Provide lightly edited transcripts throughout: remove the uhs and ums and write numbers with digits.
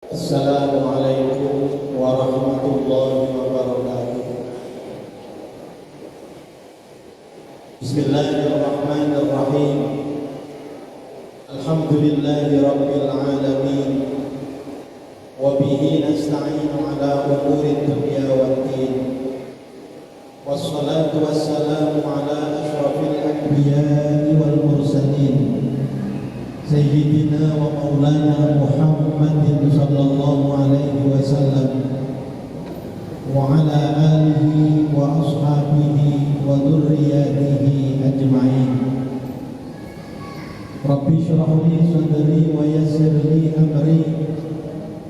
Assalamualaikum warahmatullahi wabarakatuh. Bismillahirrahmanirrahim. Alhamdulillahi rabbil alamin. Wa bihi nasta'inu ala umuri dunya waddin. Wassalatu wassalamu ala asyrafil anbiya'i wal mursalin. Sayyidina wa maulana Muhammadin sallallahu alaihi wasallam wa ala alihi wa ashabihi wa dhurriyyatihi ajma'in. Rabbi shrah li sadri wa yassir li amri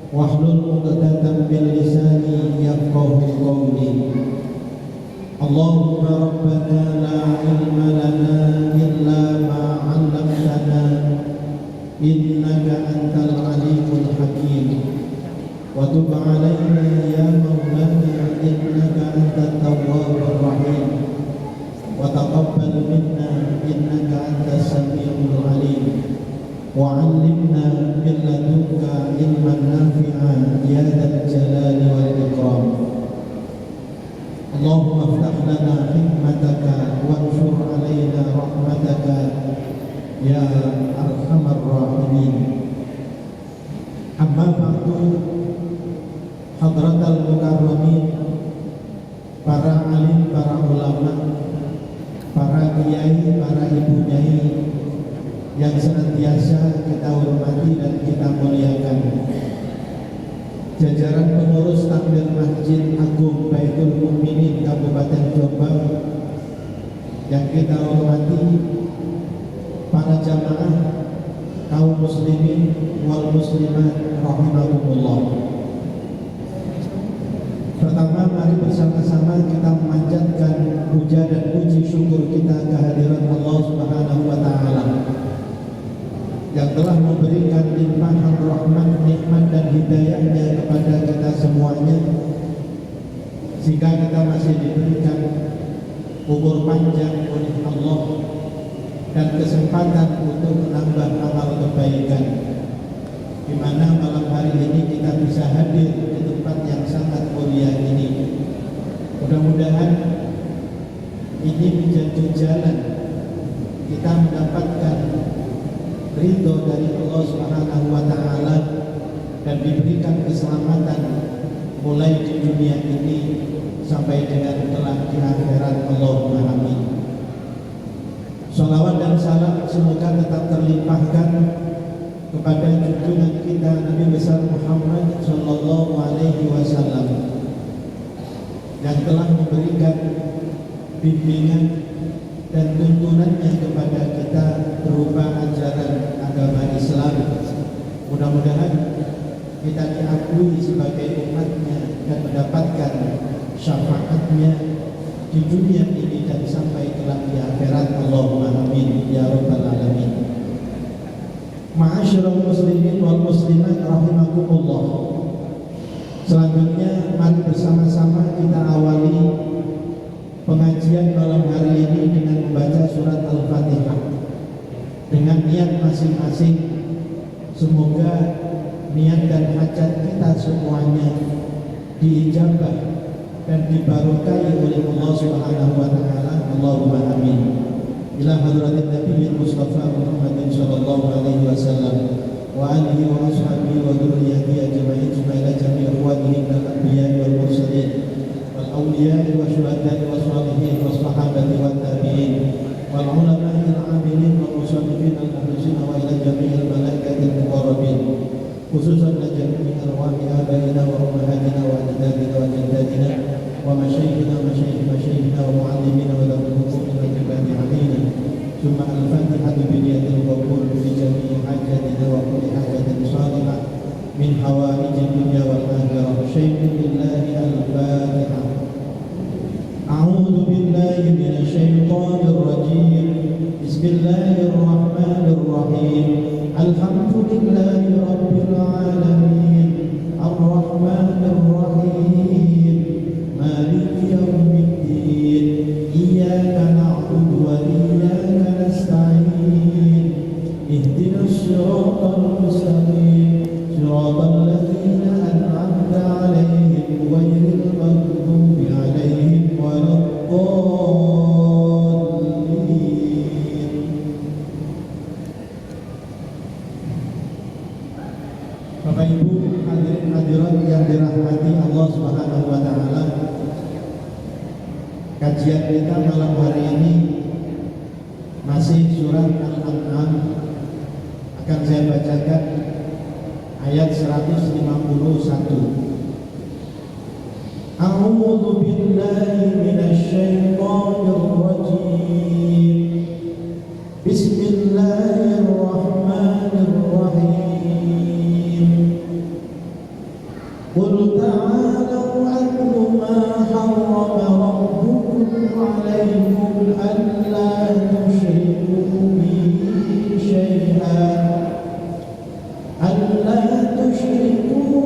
wahlul 'uqdatam min lisani yafqahu qawli. Allahumma rabbana la ilma lana illa ma 'allamtana innaka antal alimul hakim wa tub alaina ya maulana innaka antat tawwabur rahim wa taqabbal minna innaka antas samiul alim wa 'allimna min ladunka ilman nafi'an ya dzal jalali wal ikram. Allahumma iftah lana hikmataka wanshur alaina rahmataka ya arhamar rahimin. Amma ba'du, hadratal mukarramin, para alim, para ulama, para kiai, para ibu nyai yang senantiasa kita hormati dan kita muliakan, jajaran pengurus takmir Masjid Agung Baitul Mukminin Kabupaten Jombang yang kita hormati, para jamaah kaum muslimin wal muslimat rahimakumullah. Pertama, mari bersama-sama kita memanjatkan puja dan puji syukur kita kehadiran Allah Subhanahu wa taala yang telah memberikan limpahan rahmat, nikmat dan hidayahnya kepada kita semuanya, sehingga kita masih diberikan umur panjang oleh Allah dan kesempatan untuk menambah amal kebaikan, di mana malam hari ini kita bisa hadir di tempat yang sangat mulia ini. Mudah-mudahan ini menjadi jalan kita mendapatkan ridho dari Allah Subhanahu wa taala dan diberikan keselamatan mulai di dunia ini sampai dengan kelak di akhirat. Allahumma amin. Salawat dan salam semoga tetap terlimpahkan kepada junjungan kita Nabi besar Muhammad sallallahu alaihi wasallam yang telah memberikan bimbingan dan tuntunannya kepada kita berupa ajaran agama Islam. Mudah-mudahan kita diakui sebagai umatnya dan mendapatkan syafaatnya di dunia ini dan sampai kelak di akhirat. Allahumma amin ya rabbal alamin. Ma'asyiral muslimin wal muslimat rahimakumullah. Selanjutnya mari bersama-sama kita awali pengajian malam hari ini dengan membaca surat Al-Fatihah dengan niat masing-masing. Semoga niat dan hajat kita semuanya diijabah dan dibarokai oleh Allah Subhanahu wa taala. Allahumma amin. Ila hadratin Nabi Mustafa Muhammadin sallallahu alaihi wasallam wa alihi wa ashabihi wa dhurriyyatihi ajma'in, ila jami'i ikhwanihi minal anbiya'i wal mursalin wal awliya'i wa syuhada'i wa shalihin wa sahabati wa tabi'in wal ulama'i al 'amilin wa musannifin al mukhlisin wa ila jami'il malaikati al muqarrabin, khususan jami'i arwahi abaina wa ummahatina wa ajdadina wa jaddadina wa masyayikhina masyayikhina wa muallimina wa dhawil hukumina wa jibani alaina. Summa al-fatihatu bi niyatil qabul fi jami'i hajatina wa kulli hajatin salihah min hawaijid dunya wal akhirah. Syaikhun billahi al-fatihah. A'udzu billahi minasy syaithanir rajim. Bismillahirrahmanirrahim. Alhamdulillahi rabbil alamin. Ar-rahmanir rahim. Maliki yaumiddin. Iyyaka na'budu wa iyyaka nasta'in. Ihdinas siratal mustaqim. Siratal ladzina Ibu hadirin hadirat yang dirahmati Allah Subhanahu wa taala. Kajian kita malam hari ini masih surat Al-An'am. Akan saya bacakan ayat 151. A'udzu billahi minasy syaithanir rajim. Bismillahirrahmanirrahim. Qul ta'alu atlu ma harrama rabbukum 'alaykum alla tusyriku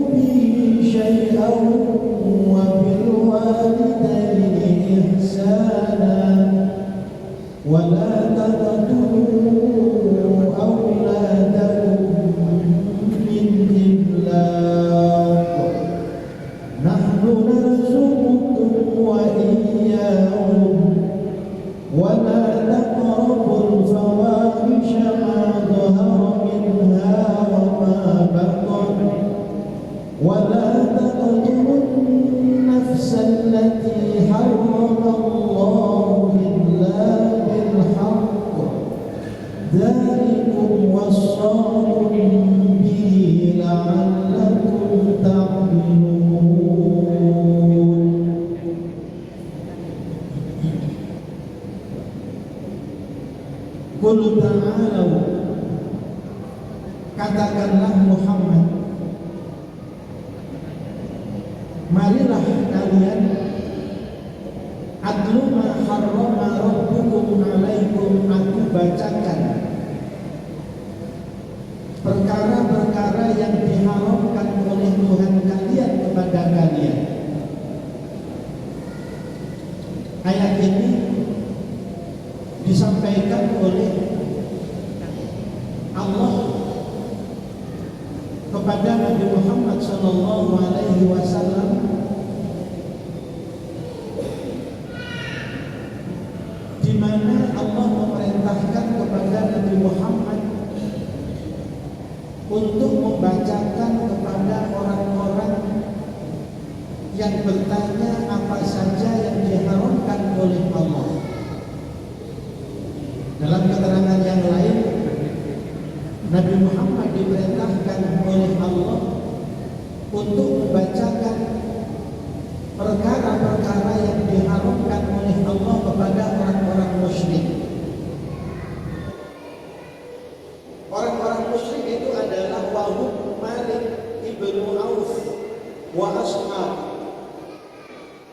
bihi syai'an wa bil walidayni ihsana wa la taqtulu awladakum min imlaq nahnu narzuqukum wa iyyahum wa la taqrabul fawahisha ma dhahara minha wa ma batan wa la taqtulun nafsa allati harrama Allah illa bil haqq dzalikum wassaqakum bihi la'allakum ta'qilun. Qul ta'alu, katakanlah Muhammad, marilah kalian atlu ma harrama rabbukum 'alaikum, aku bacakan perkara-perkara yang diharamkan oleh Tuhan kalian kepada kalian. Ayat ini disampaikan oleh Allah kepada Nabi Muhammad sallallahu alaihi wasallam di mana Allah memerintahkan kepada Nabi Muhammad untuk membacakan kepada orang-orang yang bertanya apa saja yang diharamkan oleh Allah. Dalam keterangan yang lain, Nabi Muhammad diperintahkan oleh Allah untuk membacakan perkara-perkara yang diharamkan oleh Allah kepada orang-orang musyrik. Orang-orang musyrik itu adalah wahum Malik ibnu Auf wa ashab,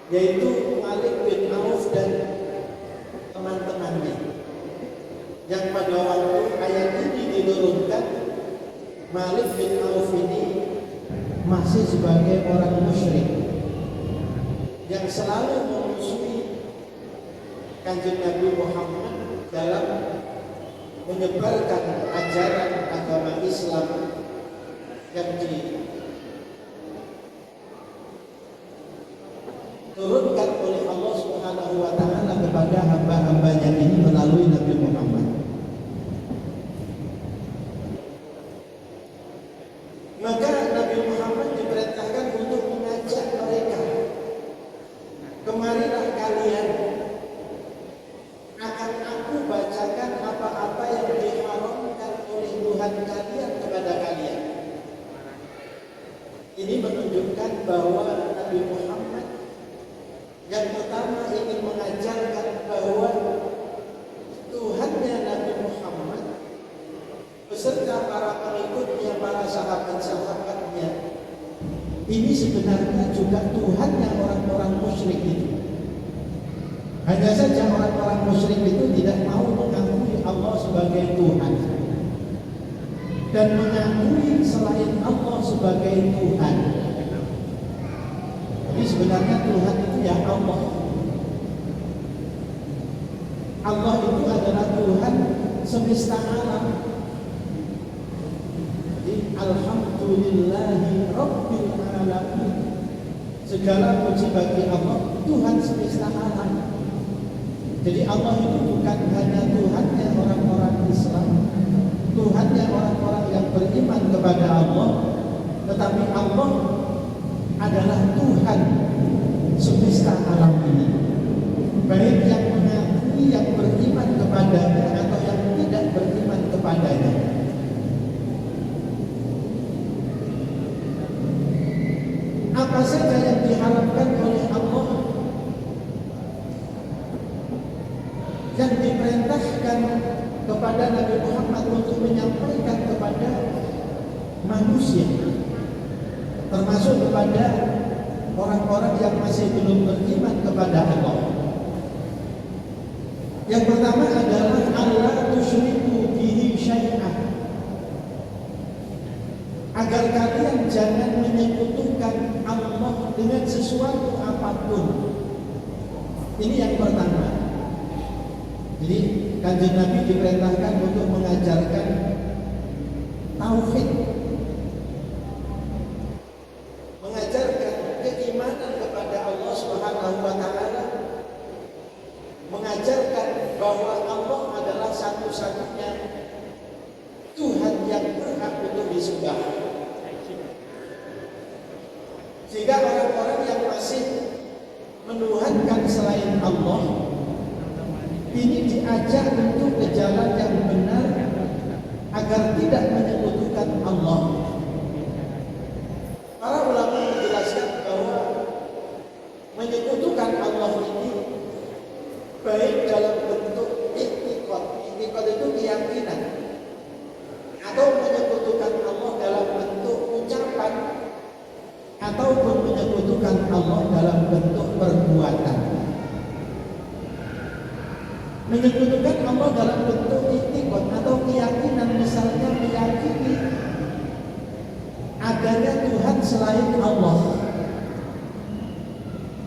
yaitu Malik bin Auf dan teman-temannya. Yang pada waktu ayat ini diturunkan, Malik bin Auf ini masih sebagai orang musyrik yang selalu memusuhi Kanjeng Nabi Muhammad dalam menyebarkan ajaran agama Islam yang diturunkan oleh Allah Subhanahu wa taala kepada hamba-hambanya ini melalui Nabi Muhammad. Maka Nabi Muhammad diperintahkan untuk mengajak mereka, kemarilah kalian, akan aku bacakan apa-apa yang diharamkan oleh Tuhan kalian kepada kalian. Ini menunjukkan bahwa Nabi Muhammad yang pertama ingin mengajarkan bahwa Tuhannya Nabi Muhammad beserta para pengikutnya, para sahabat-sahabatnya, ini sebenarnya juga Tuhannya orang-orang musyrik itu. Hanya saja orang-orang musyrik itu tidak mau mengakui Allah sebagai Tuhan dan mengakui selain Allah sebagai Tuhan. Jadi sebenarnya Tuhan itu ya Allah. Allah itu adalah Tuhan semesta alam. Jadi alhamdulillahi rabbil alamin. Segala puji bagi Allah, Tuhan semesta alam. Jadi Allah itu bukan hanya Tuhannya orang-orang Islam, Tuhannya orang-orang yang beriman kepada Allah, tetapi Allah adalah Tuhan semesta alam ini. Baik yang mengakui, yang beriman kepadanya atau yang tidak beriman kepadanya. Apa saja yang diharapkan oleh Allah, yang diperintahkan kepada Nabi Muhammad untuk menyampaikan kepada manusia, termasuk kepada orang-orang yang masih belum beriman kepada Allah. Yang pertama adalah Allah tusyriku bihi syai'an, agar kalian jangan menyekutukan Allah dengan sesuatu apapun. Ini yang pertama. Jadi Kanjeng Nabi diperintahkan untuk mengajarkan tauhid, mengajarkan keimanan kepada Allah Subhanahu wa taala, mengajarkan bahwa Allah adalah satu-satunya Tuhan yang berhak untuk disembah. Sehingga orang-orang yang masih menuhankan selain Allah ini diajak untuk ke jalan yang benar agar tidak menyekutukan Allah. Para ulama menjelaskan bahwa menyekutukan Allah ini baik dalam bentuk i'tiqad itu keyakinan, atau menyekutukan Allah dalam bentuk ucapan, ataupun menyekutukan Allah dalam bentuk perbuatan. Menyekutukan Allah dalam bentuk i'tiqad atau keyakinan, misalnya meyakini adanya Tuhan selain Allah,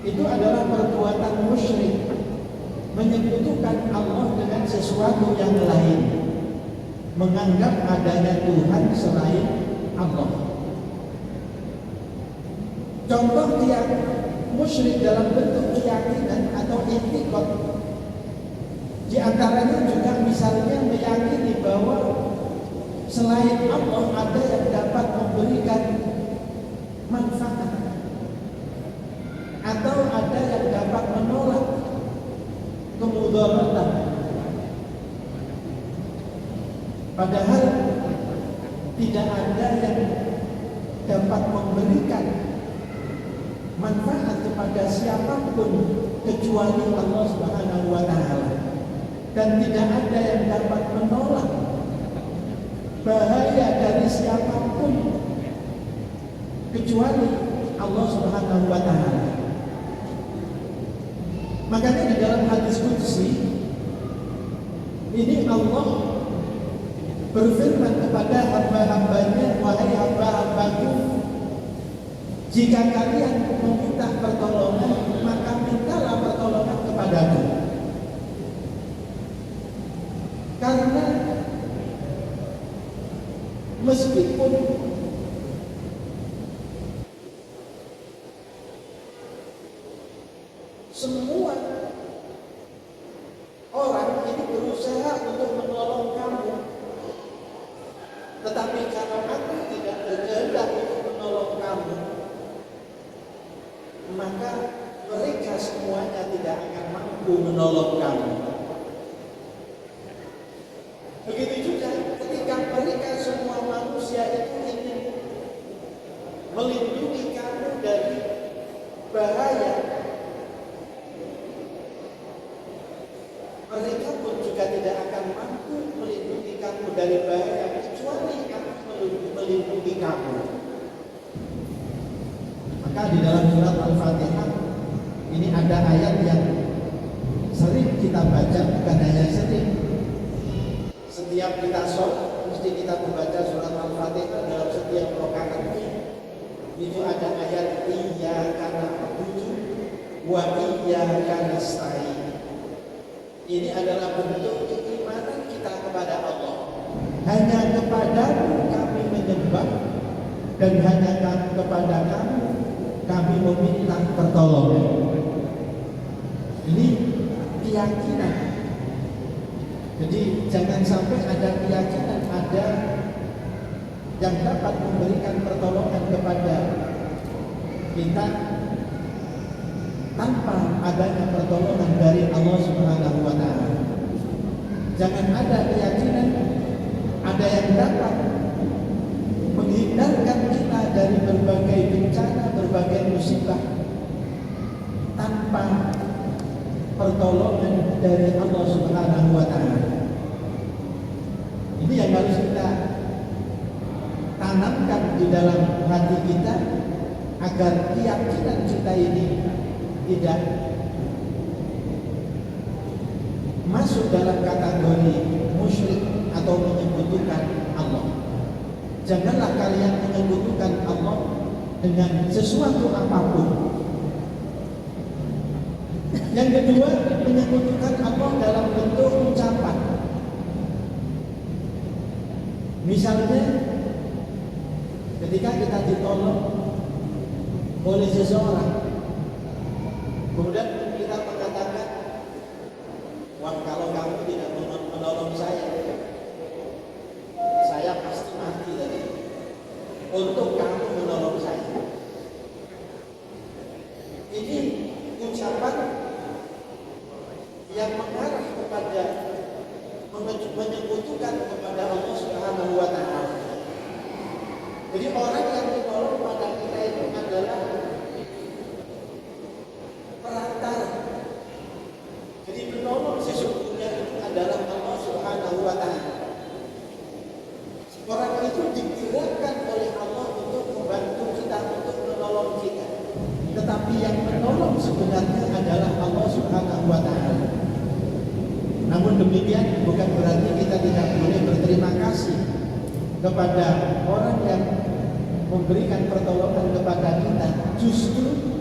itu adalah perbuatan musyrik, menyekutukan Allah dengan sesuatu yang lain, menganggap adanya Tuhan selain Allah. Contoh musyrik dalam bentuk keyakinan atau i'tiqad di antaranya juga misalnya meyakini bahwa selain Allah ada yang dapat memberikan manfaat, atau ada yang dapat menolak kemudaratan. Padahal tidak ada yang dapat memberikan manfaat kepada siapapun kecuali Allah Subhanahu wa taala, dan tidak ada yang dapat menolak bahaya dari siapapun kecuali Allah Subhanahu wa taala. Makanya di dalam hadis qudsi ini Allah berfirman kepada hamba-hambanya, wahai hamba-hambaku, jika kalian meminta pertolongan, maka mintalah pertolongan kepadaku. Karena meskipun semua orang ini berusaha untuk menolong kamu, tetapi karena aku tidak berkehendak untuk menolong kamu, maka mereka semuanya tidak akan mampu menolong kamu. Begitu juga ketika mereka semua manusia itu ingin melindungi kamu dari bahaya, mereka pun juga tidak akan mampu melindungi kamu dari bahaya kecuali aku melindungi kamu. Maka di dalam surat Al-Fatihah ini ada ayat yang sering kita baca, bukan hanya sering, setiap kita sholat mesti kita membaca surat Al-Fatihah dalam setiap rakaatnya. Itu ada ayat iyyaka na'budu wa iyyaka nasta'in. Ini adalah bentuk keimanan kita kepada Allah. Hanya kepadamu kami menyembah, dan hanya kepada kamu kami meminta pertolongan. Ini keyakinan. Jadi jangan sampai ada keyakinan, ada yang dapat memberikan pertolongan kepada kita tanpa adanya pertolongan dari Allah Subhanahu wa Ta'ala. Jangan ada keyakinan ada yang dapat menghindarkan kita dari berbagai bencana, berbagai musibah tanpa pertolongan dari Allah Subhanahu wa Ta'ala. Ini yang harus kita tanamkan di dalam hati kita agar keyakinan kita ini tidak masuk dalam kategori musyrik atau menyekutukan Allah. Janganlah kalian menyekutukan Allah dengan sesuatu apapun. Yang kedua, menyekutukan Allah dalam bentuk ucapan. Misalnya, ketika kita ditolong oleh seseorang, kemudian kita mengatakan, wah, kalau kamu tidak menolong saya pasti mati tadi. Untuk kamu menolong saya. Ini ucapan yang mengarah kepada menyekutukan kepada Allah Subhanahu wa Ta'ala. Jadi orang yang menolong pada kita itu adalah perantara. Jadi penolong sesungguhnya itu adalah Allah Subhanahu wa Ta'ala. Orang itu digerakkan oleh Allah untuk membantu kita, untuk menolong kita. Tetapi yang menolong sebenarnya adalah Allah Subhanahu wa Ta'ala. Namun demikian bukan berarti kita tidak boleh berterima kasih kepada orang yang memberikan pertolongan kepada kita. Justru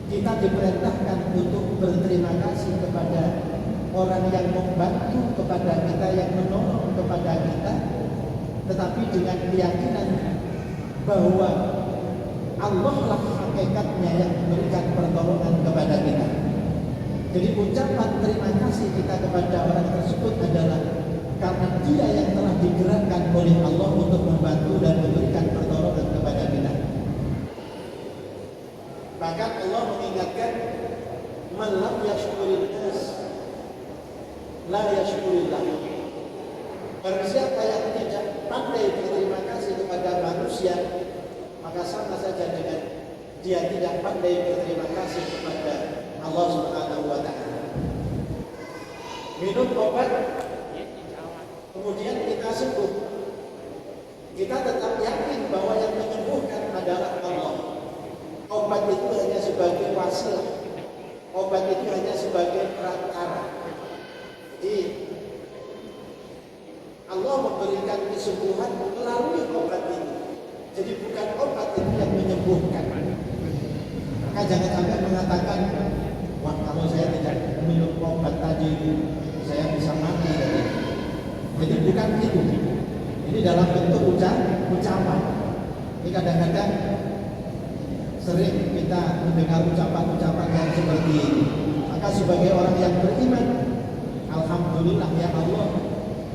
kita diperintahkan untuk berterima kasih kepada orang yang membantu kepada kita, yang menolong kepada kita, tetapi dengan keyakinan bahwa Allah lah hakikatnya yang memberikan pertolongan kepada kita. Jadi ucapan terima kasih kita kepada orang tersebut adalah karena dia yang telah digerakkan oleh Allah untuk membantu dan memberikan pertolongan kepada kita. Bahkan Allah mengingatkan, man lam yashkurin nas la yashkurillah. Barang siapa yang tidak pandai berterima kasih kepada manusia, maka sama saja dengan dia tidak pandai berterima kasih kepada Allah Subhanahu wa Ta'ala. Minum obat, kemudian kita sembuh. Kita tetap yakin bahwa yang menyembuhkan adalah Allah. Obat itu hanya sebagai wasilah. Obat itu hanya sebagai perantara. Jadi Allah memberikan kesembuhan melalui obat ini. Jadi bukan obat itu yang menyembuhkan. Maka jangan sampai mengatakan, wah, kalau saya tidak minum obat tadi saya bisa mati. Jadi bukan itu. Ini dalam bentuk ucapan. Ini kadang-kadang sering kita mendengar ucapan-ucapan yang seperti ini. Maka sebagai orang yang beriman, alhamdulillah ya Allah,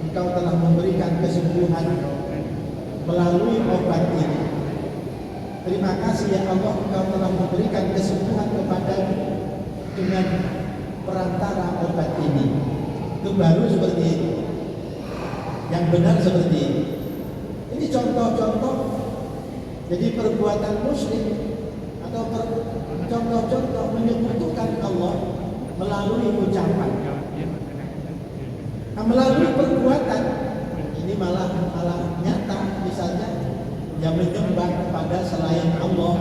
Engkau telah memberikan kesembuhan melalui obat ini. Terima kasih ya Allah, Engkau telah memberikan kesembuhan kepadaku dengan perantara obat ini. Itu baru seperti itu. Yang benar seperti ini. Ini contoh-contoh. Jadi perbuatan muslim atau contoh-contoh menyekutukan Allah melalui ucapan. Nah, melalui perbuatan ini malah nyata, misalnya yang menyembah kepada selain Allah,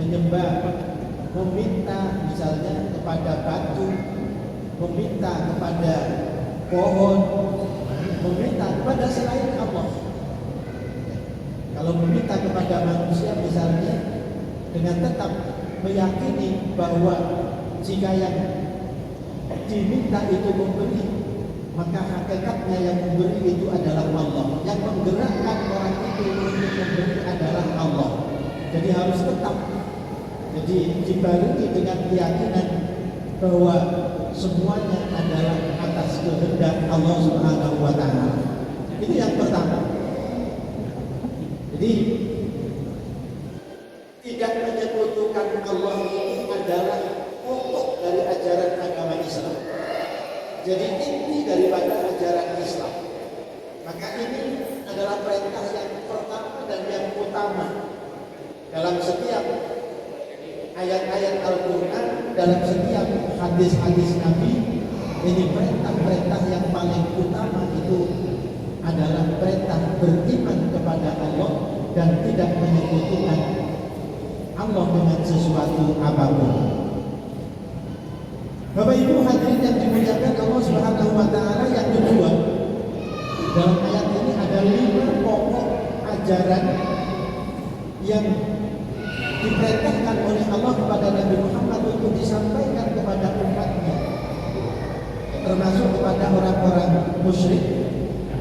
menyembah, meminta misalnya kepada batu, meminta kepada pohon, meminta kepada selain Allah. Kalau meminta kepada manusia misalnya dengan tetap meyakini bahwa jika yang diminta itu memberi, maka hakikatnya yang memberi itu adalah Allah. Yang menggerakkan orang itu untuk memberi adalah Allah. Jadi harus tetap, jadi dibarengi dengan keyakinan bahwa semuanya adalah atas kehendak Allah Subhanahu wa Ta'ala. Itu yang pertama. Jadi tidak menyekutukan Allah ini adalah pokok dari ajaran agama Islam. Jadi inti daripada ajaran Islam. Maka ini adalah perintah yang pertama dan yang utama dalam setiap ayat-ayat Al-Quran, dalam setiap hadis-hadis Nabi. Ini perintah-perintah yang paling utama itu adalah perintah beriman kepada Allah dan tidak menyekutukan Allah dengan sesuatu apapun. Bapak Ibu hadirin yang dimuliakan Allah Subhanahu wa taala, yang kedua dalam ayat ini ada 5 pokok ajaran yang diperintahkan oleh Allah kepada Nabi Muhammad untuk disampaikan kepada umatnya, termasuk kepada orang-orang musyrik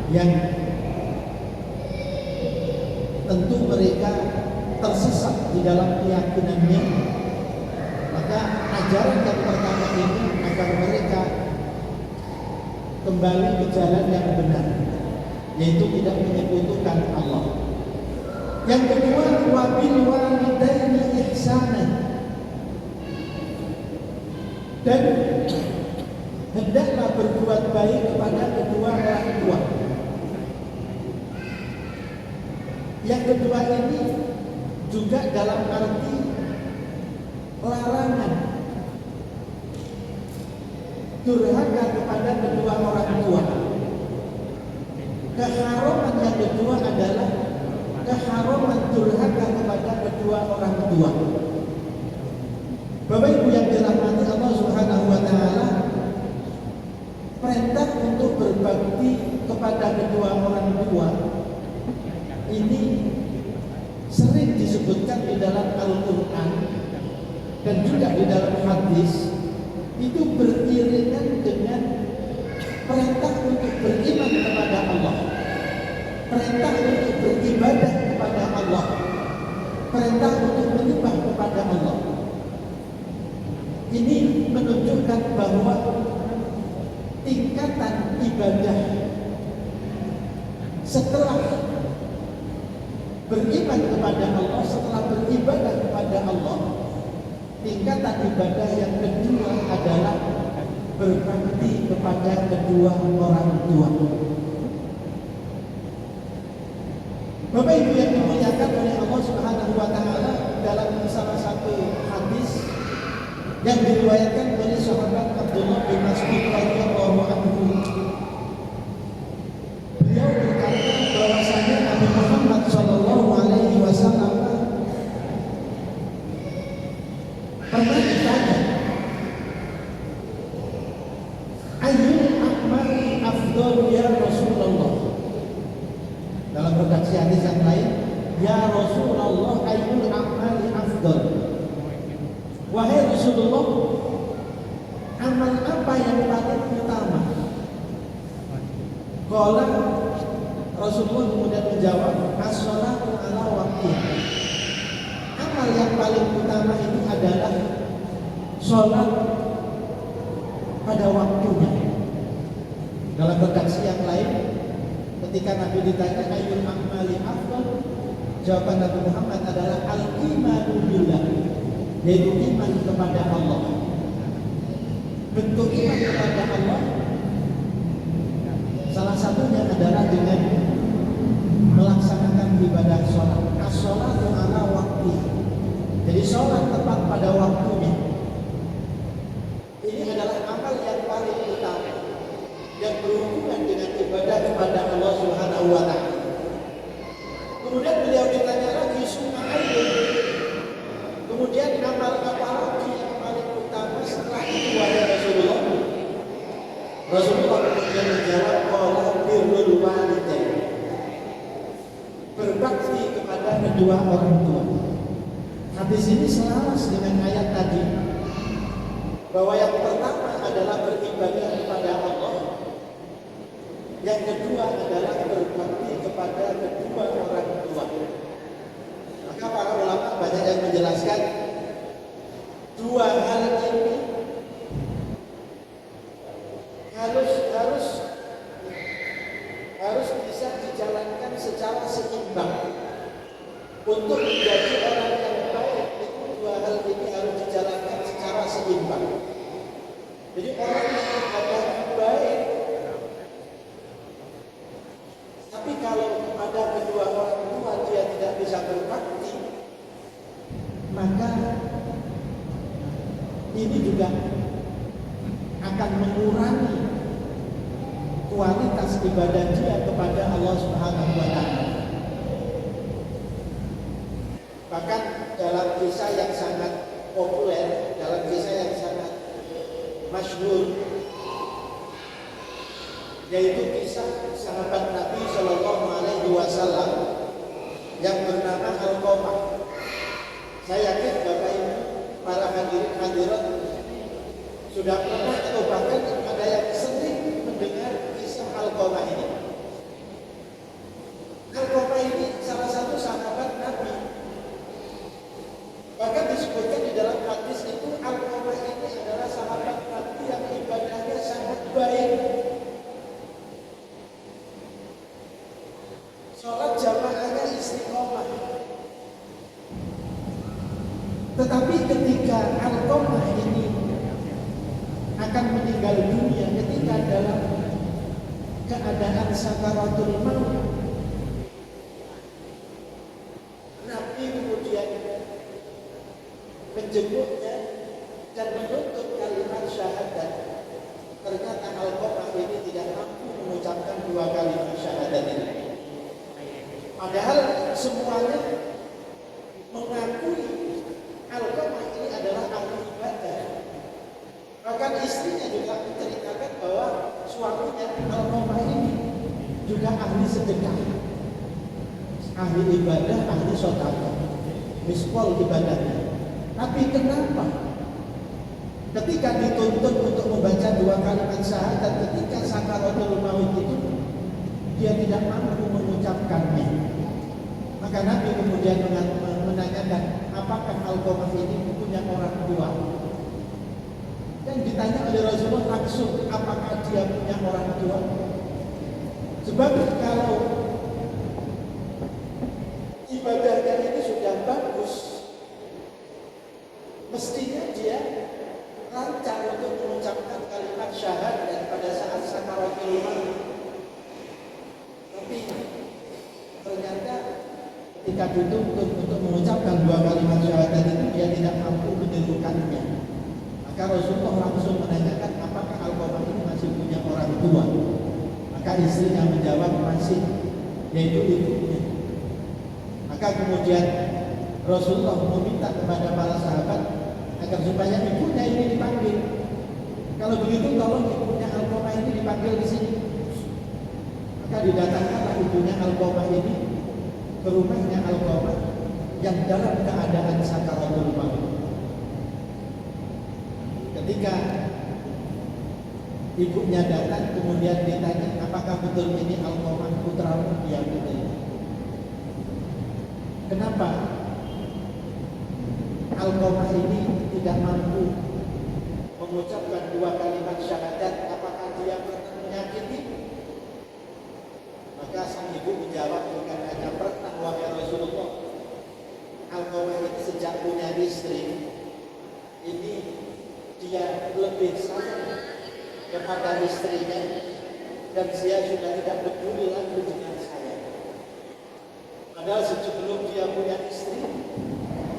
yang tentu mereka tersesat di dalam keyakinannya. Maka ajaran yang pertama ini agar mereka kembali ke jalan yang benar, yaitu tidak menyekutukan Allah. Yang kedua, wabil walidaini ihsanan, dan hendaklah berbuat baik kepada kedua orang tua. Yang kedua ini juga dalam arti larangan durhaka kepada kedua orang tua. Keharaman yang kedua adalah keharaman durhaka kepada kedua orang tua. Bapak Ibu yang dirahmati Allah Subhanahu wa taala, perintah untuk berbakti kepada kedua orang tua ini sering disebutkan di dalam Al-Quran dan juga di dalam hadis. Itu beriringan dengan perintah untuk beriman kepada Allah, perintah untuk beribadah kepada Allah, perintah untuk menyembah kepada Allah. Ini menunjukkan bahwa tingkatan ibadah setelah beriman kepada Allah, setelah beribadah kepada Allah, tingkatan ibadah yang kedua adalah berbakti kepada kedua orang tua. Bapak Ibu yang dimuliakan oleh Allah Subhanahu wa taala, dalam salah satu hadis yang diriwayatkan oleh sahabat Abdullah bin Mas'ud radhiyallahu anhu, beliau berkata bahwasanya Nabi Muhammad sallallahu alaihi wasallam pernah ditanya, ayyul a'mali afdal ya Rasulullah. Dalam redaksi hadis yang lain, ya Rasulullah ayyul a'mali afdal. Wahai Rasulullah, amal apa yang paling utama? Qala, Rasulullah kemudian menjawab, as-sholatu ala waqtiha. Amal yang paling utama ini adalah sholat pada waktunya. Dalam redaksi yang lain, ketika Nabi ditanya ayyul a'mali afdal, jawaban Nabi Muhammad adalah al-imanu billah, yaitu iman kepada Allah. Bentuk iman kepada Allah salah satunya adalah dengan melaksanakan ibadah sholat. As-sholatu ala waqtiha. Jadi sholat tepat pada waktunya. Ini adalah amal yang paling utama yang berhubungan dengan ibadah kepada Allah Subhanahu wa taala. Kemudian beliau ditanya lagi, summa ayyun. Kemudian amal apa lagi yang paling utama setelah itu wahai Rasulullah? Rasulullah kemudian menjawab, qala birrul walidain. Berbakti kepada kedua orang tua. Hadis ini selaras dengan ayat tadi, bahwa yang pertama adalah beribadah kepada Allah, yang kedua adalah berbakti kepada kedua orang tua. Maka para ulama banyak yang menjelaskan dua hal ini harus bisa dijalankan secara seimbang. untuk menjadi orang yang baik itu dua hal ini harus dijalankan secara seimbang. Jadi orang yang ibadahnya baik, tapi kalau kepada kedua orang tua dia tidak bisa berbakti, maka ini juga akan mengurangi kualitas ibadah dia kepada Allah Subhanahu wa Ta'ala. Bahkan dalam kisah yang sangat populer, dalam kisah yang sangat masyhur, yaitu kisah sahabat Nabi Shallallahu Alaihi Wasallam yang bernama Alqamah. Saya yakin Bapak Ibu, para hadirin hadirat sudah pernah atau bahkan ada yang sering mendengar kisah Alqamah ini. Alqamah ini salah satu sahabat Nabi. Bahkan disebutkan di dalam hadis itu Alqamah ini adalah sahabat Nabi yang ibadahnya sangat baik. Sholat jamaahnya istiqomah. Tetapi ketika Alqamah ini akan meninggal dunia, ketika dalam keadaan sakaratul maut, Nabi kemudian menjemputnya dan menuntut kalimat syahadat. Ternyata Alqamah ini tidak mampu mengucapkan dua kalimat syahadat ini. Padahal semuanya mengakui Alqamah ini adalah ahli ibadah. Bahkan istrinya juga menceritakan bahwa suaminya Alqamah ini juga ahli sedekah, ahli ibadah, ahli sedekah, mispol ibadahnya. Tapi kenapa ketika dituntut untuk membaca dua kalimat syahadat ketika sakaratul maut itu dia tidak mampu mengucapkannya? Maka Nabi kemudian menanyakan, apakah Alqamah ini punya orang tua? Dan ditanya oleh Rasulullah langsung, apakah dia punya orang tua? Sebab kalau ibadahnya ini sudah bagus, mestinya dia lancar untuk mengucapkan kalimat syahadat pada saat sakaratul maut. Tapi ternyata ketika dituntut untuk mengucapkan dua kalimat syahadat itu dia tidak mampu menirukannya. Maka Rasulullah langsung menanyakan, apakah Alqamah ini masih punya orang tua? Maka istrinya menjawab masih, yaitu ibunya. Maka kemudian Rasulullah meminta kepada para sahabat agar supaya ibunya ini dipanggil. Kalau begitu tolong ibunya Alqamah ini dipanggil di sini. Maka didatangkanlah ibunya Alqamah ini ke rumahnya Alqamah yang dalam keadaan sakaratul maut. Ketika ibunya datang kemudian ditanya, apakah betul ini Alqamah putramu? Ya betul. Kenapa Alqamah ini tidak mampu mengucapkan dua kalimat syahadat? Apakah dia pernah menyakiti? Maka sang ibu menjawab, bukan hanya pernah wahai Rasulullah. Alqamah ini sejak punya istri ini dia lebih sayang kepada istrinya dan dia sudah tidak peduli lagi dengan saya. Padahal sebelum dia punya istri,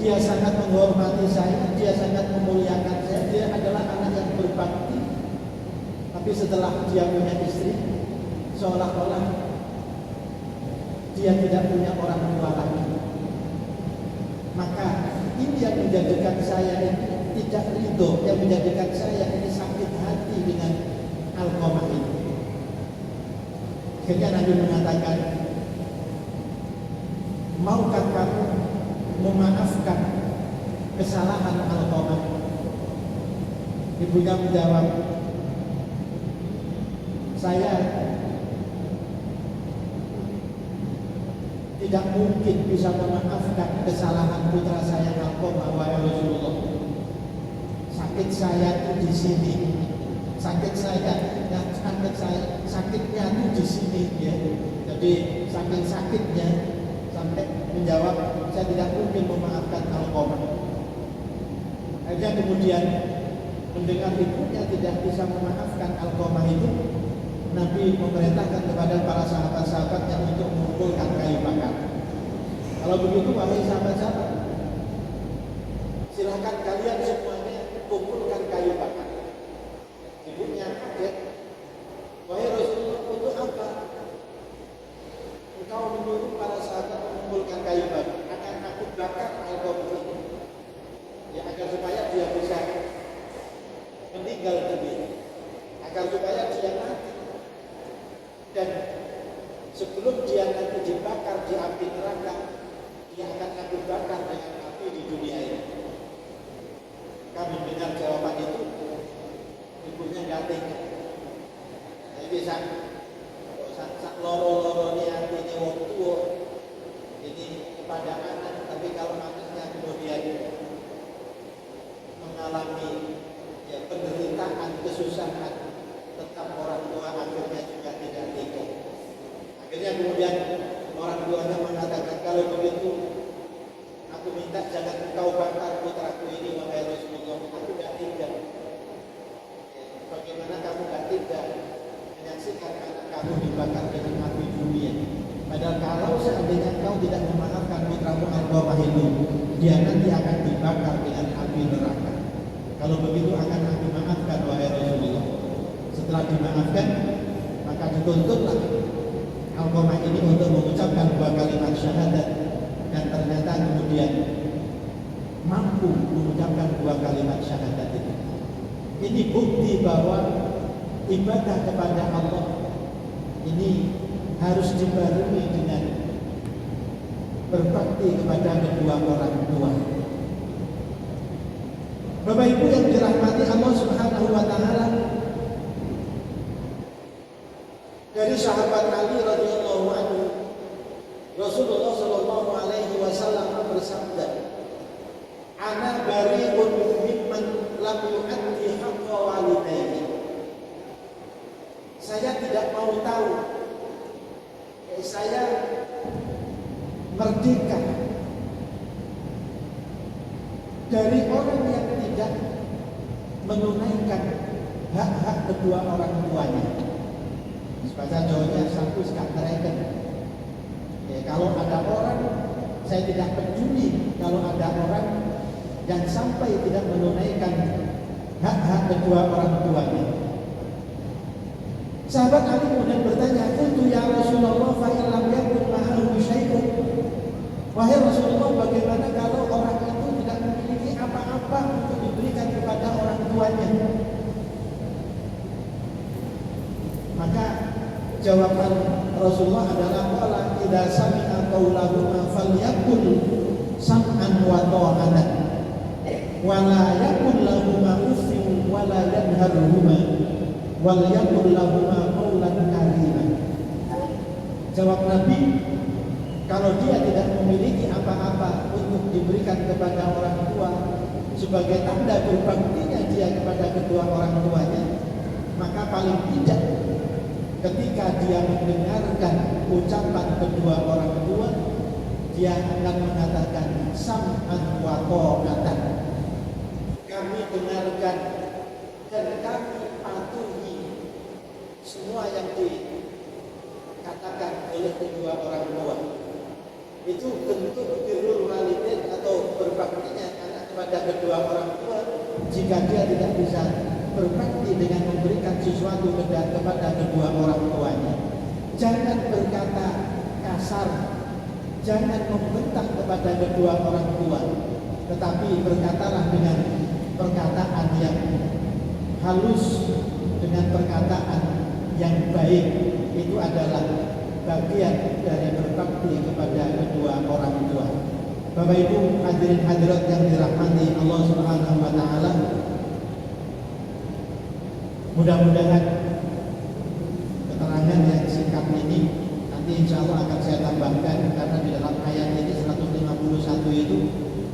dia sangat menghormati saya, dia sangat memuliakan saya, dia adalah anak yang berbakti. Tapi setelah dia punya istri, seolah-olah dia tidak punya orang tua lagi. Maka ini yang menjadikan saya ini tidak ridho, yang menjadikan saya ini sakit hati dengan Alqamah ini. Akhirnya Nabi mengatakan, maukah kamu memaafkan kesalahan Alqamah? Ibunya menjawab, saya tidak mungkin bisa memaafkan kesalahan putra saya Alqamah, wahai Rasulullah. Sakit saya itu di sini, sakitnya itu di sini ya. Jadi saking sakitnya sampai menjawab, saya tidak mungkin memaafkan Alqamah. Akhirnya kemudian mendengar ibunya tidak bisa memaafkan Alqamah itu, Nabi memerintahkan kepada para sahabat-sahabatnya untuk mengumpulkan kayu bakar. Kalau begitu, wahai sahabat-sahabat, silakan kalian semuanya kumpulkan kayu bakar. Ibunya kaget, wahai Rasulullah, untuk apa engkau menyuruh para sahabat mengumpulkan kayu bakar? Akan aku bakar Alqamah ini, ya agar supaya dia bisa meninggal dunia, agar supaya dia mati, dan sebelum dia nanti dibakar di api neraka, dia akan aku bakar dengan api di dunia ini. Kami dengar jawaban itu, ibunya nggak tega. Saya bisa sak loro-loro ini artinya wong tua ini kepada anak, tapi kalau anaknya kemudian mengalami penderitaan, kesusahan, tetap orang tua akhirnya juga tidak tega. Akhirnya kemudian orang tuanya mengatakan, kalau begitu aku minta jangan engkau bakar putraku ini, wahai Rasulullah, aku tidak tega. Bagaimana kamu tidak tega menyaksikan anak kamu dibakar dengan api dunia? Padahal kalau seandainya engkau tidak memaafkan putramu Alqamah itu, dia nanti akan dibakar dengan api neraka. Kalau begitu akan aku maafkan, wahai Rasulullah. Setelah dimaafkan, maka dituntutlah Alqamah ini untuk mengucapkan 2 kalimat syahadat, dan ternyata kemudian mampu mengucapkan 2 kalimat syahadat itu. Ini bukti bahwa ibadah kepada Allah ini harus dibarengi dengan berbakti kepada kedua orang tua. Bapak Ibu yang dirahmati Allah Subhanahu wa taala, dari sahabat Ali radhiyallahu anhu, Rasulullah sallallahu alaihi wasallam bersabda, "Ana bari'un mimman lam yu'addi haqqa walidayhi." Saya tidak mau tahu, saya merdeka dari orang yang tidak menunaikan hak-hak kedua orang tuanya. Bahasa Jawanya satu sekarang. Kalau ada orang, saya tidak peduli kalau ada orang yang sampai tidak menunaikan hak-hak kedua orang tuanya. Sahabat Ali kemudian bertanya, "Qultu ya Rasulullah, fa in lam yakun ma'ahu syai'un." Wahai Rasulullah, bagaimana kalau orang itu tidak memiliki apa-apa untuk diberikan kepada orang tuanya? Maka jawaban Rasulullah adalah, qala idza sami'a qaulahuma falyakul sam'an wa ta'atan wa la yakul lahumā uffin wa la yanharhumā wal yakul lahumā qaulan karīman. Jawab Nabi, kalau dia tidak memiliki apa-apa untuk diberikan kepada orang tua sebagai tanda berbaktinya dia kepada kedua orang tuanya, maka paling tidak ketika dia mendengarkan ucapan kedua orang tua, dia akan mengatakan sam'an wa ta'atan. Kami dengarkan dan kami patuhi semua yang dikatakan oleh kedua orang tua. Itu bentuk birrul walidain atau berbaktinya anak kepada kedua orang tua. Jika dia tidak bisa berbakti dengan memberikan sesuatu kepada kedua orang tuanya, jangan berkata kasar, jangan membentak kepada kedua orang tua, tetapi berkatalah dengan perkataan yang halus, dengan perkataan yang baik. Itu adalah bagian dari berbakti kepada kedua orang tua. Bapak Ibu hadirin hadirat yang dirahmati Allah Subhanahu wa taala, mudah-mudahan keterangan yang singkat ini nanti insya Allah akan saya tambahkan, karena di dalam ayat ini 151 itu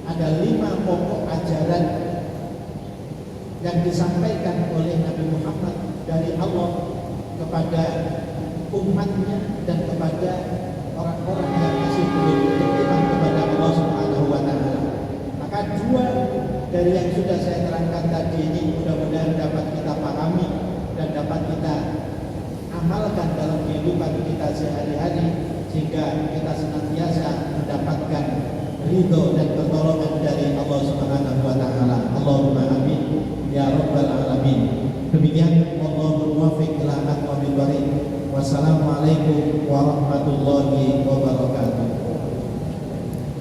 ada 5 pokok ajaran yang disampaikan oleh Nabi Muhammad dari Allah kepada umatnya dan kepada orang-orang yang masih belum kehidupan kita sehari-hari, sehingga kita senantiasa mendapatkan ridho dan pertolongan dari Allah Subhanahu wa taala. Allahumma amin ya rabbal alamin. Demikian, wallahul muwaffiq ila aqwamit thoriq. Wassalamualaikum warahmatullahi